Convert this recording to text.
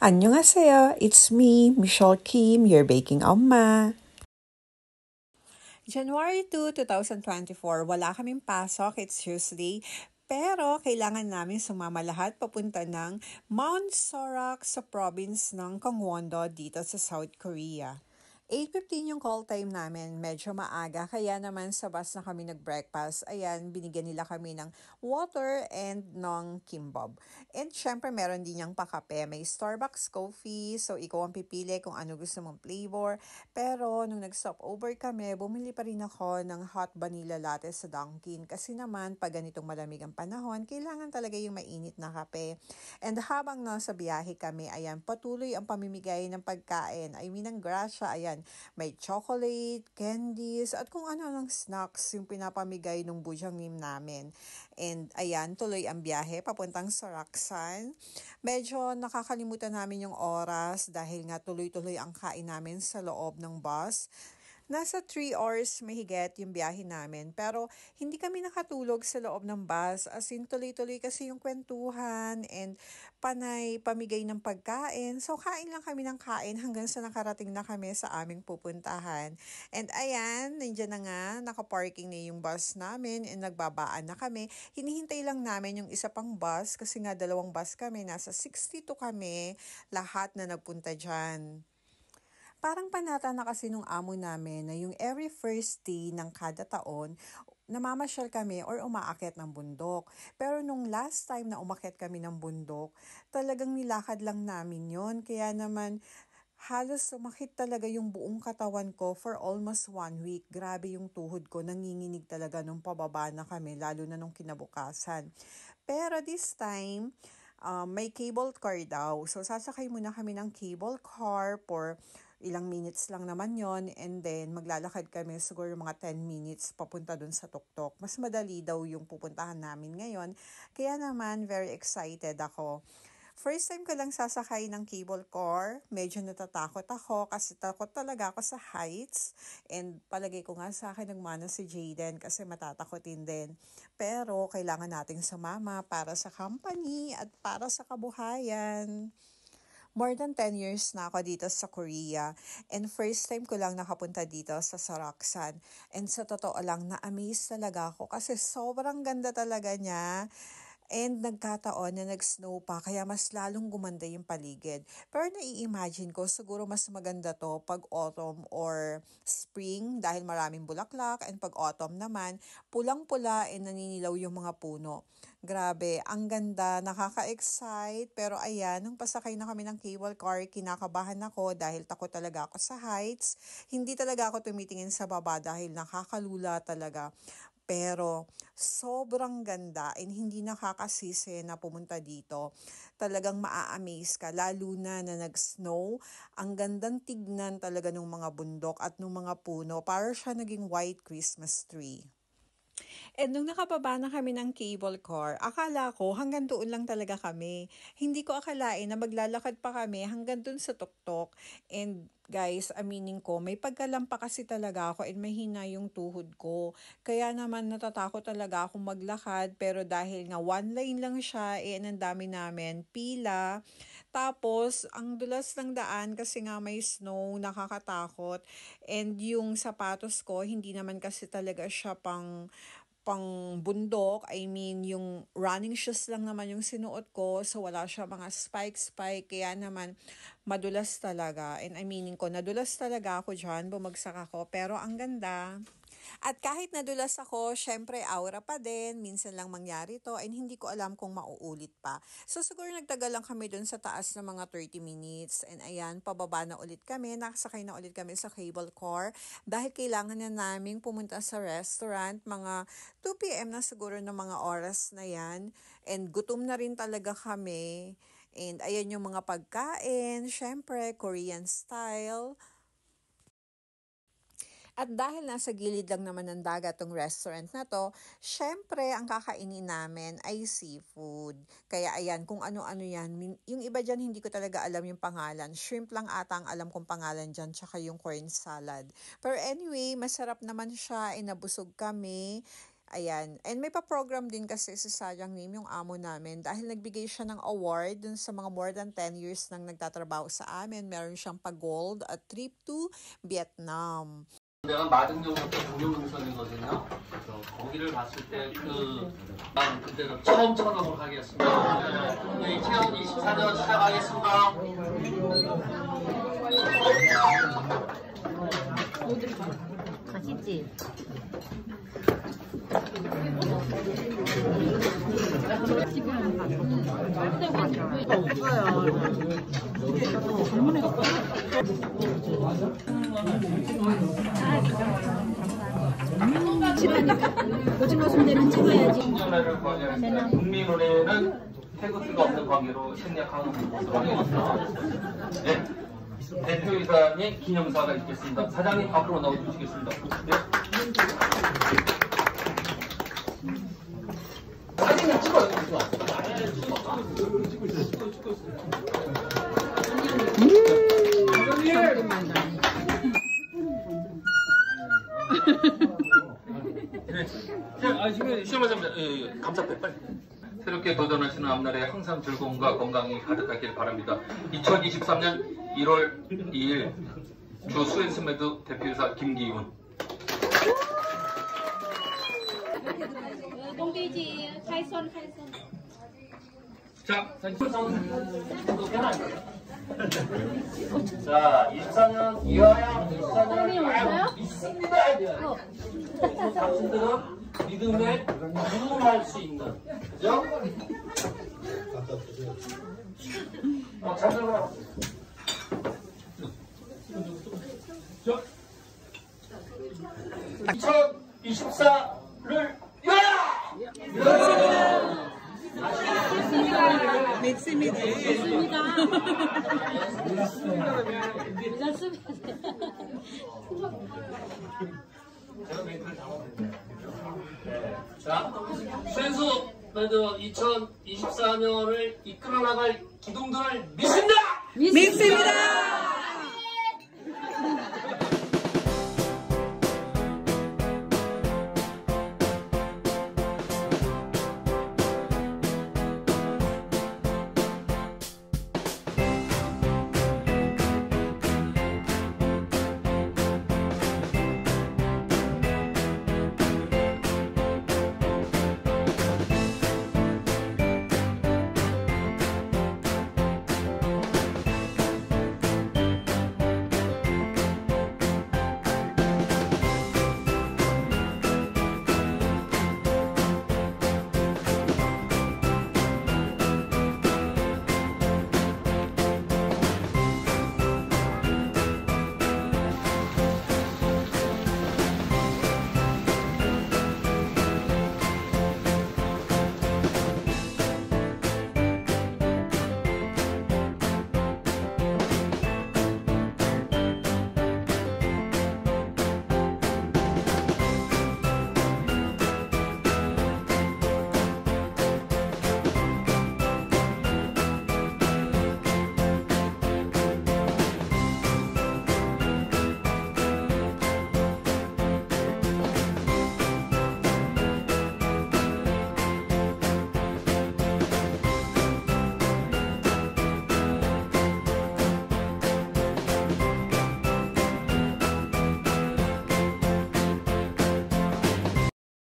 안녕하세요. It's me, Michelle Kim, your baking 엄마. January 2, 2024, wala kaming pasok. It's Tuesday. Pero kailangan namin sumama lahat papunta ng Mount Sorak sa province ng Gangwon-do dito sa South Korea. 8:15 yung call time namin, medyo maaga, kaya naman sa bus na kami nag-breakfast, ayan, binigyan nila kami ng water and ng kimbab. And syempre meron din yung pakape, may Starbucks coffee, so ikaw ang pipili kung ano gusto mong flavor. Pero nung nag-stop over kami, bumili pa rin ako ng hot vanilla latte sa Dunkin. Kasi naman, pag ganitong malamig ang panahon, kailangan talaga yung mainit na kape. And habang nasa biyahe kami, ayan, patuloy ang pamimigay ng pagkain. I mean, ang grasya, ayan, may chocolate, candies, at kung ano ng snacks yung pinapamigay ng budyangnim namin. And ayan, tuloy ang biyahe papuntang Soraksan. Medyo nakakalimutan namin yung oras dahil nga tuloy-tuloy ang kain namin sa loob ng bus. Nasa 3 hours mahigit yung biyahe namin. Pero hindi kami nakatulog sa loob ng bus. As in, tuloy-tuloy kasi yung kwentuhan and panay pamigay ng pagkain. So, kain lang kami ng kain hanggang sa nakarating na kami sa aming pupuntahan. And ayan, nandiyan na nga, nakaparking na yung bus namin and nagbabaan na kami. Hinihintay lang namin yung isa pang bus kasi nga 2 bus kami. Nasa 62 kami, lahat na nagpunta dyan. Parang panata na kasi nung amo namin na yung every first day ng kada taon, namamasyal kami or umaakyat ng bundok. Pero nung last time na umakyat kami ng bundok, talagang nilakad lang namin yon. Kaya naman, halos sumakit talaga yung buong katawan ko for almost 1 week. Grabe yung tuhod ko, nanginginig talaga nung pababa na kami, lalo na nung kinabukasan. Pero this time, may cable car daw. So, sasakay muna kami ng cable car for ilang minutes lang naman yon, and then maglalakad kami siguro mga 10 minutes papunta dun sa tuktok. Mas madali daw yung pupuntahan namin ngayon. Kaya naman, very excited ako. First time ko lang sasakay ng cable car, medyo natatakot ako kasi takot talaga ako sa heights. And palagay ko nga sa akin nagmana si Jaden kasi matatakotin din. Pero kailangan nating sumama para sa company at para sa kabuhayan. More than 10 years na ako dito sa Korea, and first time ko lang nakapunta dito sa Soraksan. And sa totoo lang, na-amaze talaga ako kasi sobrang ganda talaga niya. And nagkataon na nag-snow pa, kaya mas lalong gumanda yung paligid. Pero nai-imagine ko, siguro mas maganda to pag autumn or spring dahil maraming bulaklak, and pag autumn naman, pulang-pula and naninilaw yung mga puno. Grabe, ang ganda, nakaka-excite. Pero ayan, nung pasakay na kami ng cable car, kinakabahan ako dahil takot talaga ako sa heights. Hindi talaga ako tumitingin sa baba dahil nakakalula talaga. Pero sobrang ganda and hindi nakakasisi na pumunta dito. Talagang maa-amaze ka, lalo na nag-snow. Ang gandang tignan talaga ng mga bundok at ng mga puno. Para siya naging white Christmas tree. And nung nakababa na kami ng cable car, akala ko hanggang doon lang talaga kami. Hindi ko akalain na maglalakad pa kami hanggang doon sa tuktok. And guys, aminin ko, may pagkalampa kasi talaga ako and mahina yung tuhod ko. Kaya naman natatakot talaga akong maglakad, pero dahil nga one lane lang siya, ang dami namin, pila. Tapos, ang dulas ng daan kasi nga may snow, nakakatakot. And yung sapatos ko, hindi naman kasi talaga siya pang bundok. I mean, yung running shoes lang naman yung sinuot ko. So, wala siya mga spike. Kaya naman, madulas talaga. And I meaning ko, nadulas talaga ako dyan. Bumagsak ako. Pero ang ganda. At kahit nadulas ako, syempre aura pa din, minsan lang mangyari to, and hindi ko alam kung mauulit pa. So siguro nagtagal lang kami dun sa taas ng mga 30 minutes, and ayan, pababa na ulit kami, nakasakay na ulit kami sa cable car, dahil kailangan na naming pumunta sa restaurant, mga 2 p.m. na siguro ng mga oras na yan, and gutom na rin talaga kami. And ayan yung mga pagkain, syempre, Korean style. At dahil nasa gilid lang naman ng dagat tong restaurant na to, syempre ang kakainin namin ay seafood. Kaya ayan, kung ano-ano yan. Yung iba dyan hindi ko talaga alam yung pangalan. Shrimp lang ata ang alam kong pangalan dyan, tsaka yung corn salad. Pero anyway, masarap naman siya, nabusog kami. Ayan. And may pa-program din kasi si Sayang Nim, yung amo namin, dahil nagbigay siya ng award dun sa mga more than 10 years nang nagtatrabaho sa amin. Meron siyang pa-gold at trip to Vietnam. 내가 마등용부터 동용동선이거든요. 그래서 거기를 봤을 때 난 그때는 처음 쳐다보도록 하겠습니다. 네, 2024년 시작하겠습니다. 맛있지? 오징어 순대는 찍어야지. 국민은혜를 관여했습니다. 국민은혜는 태그수가 없는 관계로 생략하는 것으로 하겠습니다. 네. 대표이사님 기념사가 있겠습니다. 사장님 앞으로 나와주시겠습니다. 네. 사진을 찍어요. 시험하자면 감사패 빨리. 새롭게 도전하시는 앞날에 항상 즐거움과 건강이 가득하길 바랍니다. 2023년 1월 2일 주 스웨스메드 대표이사 김기훈. 자, 자, 24년 이하야, 24년 믿습니다. 당신들은 믿음에 부응할 수 있는, 그죠? 잘 들어봐. 2024를 열어라! 믿습니다. 자, 스웨스 매드 2024년을 이끌어 나갈 기둥들을 믿습니다! 믿습니다.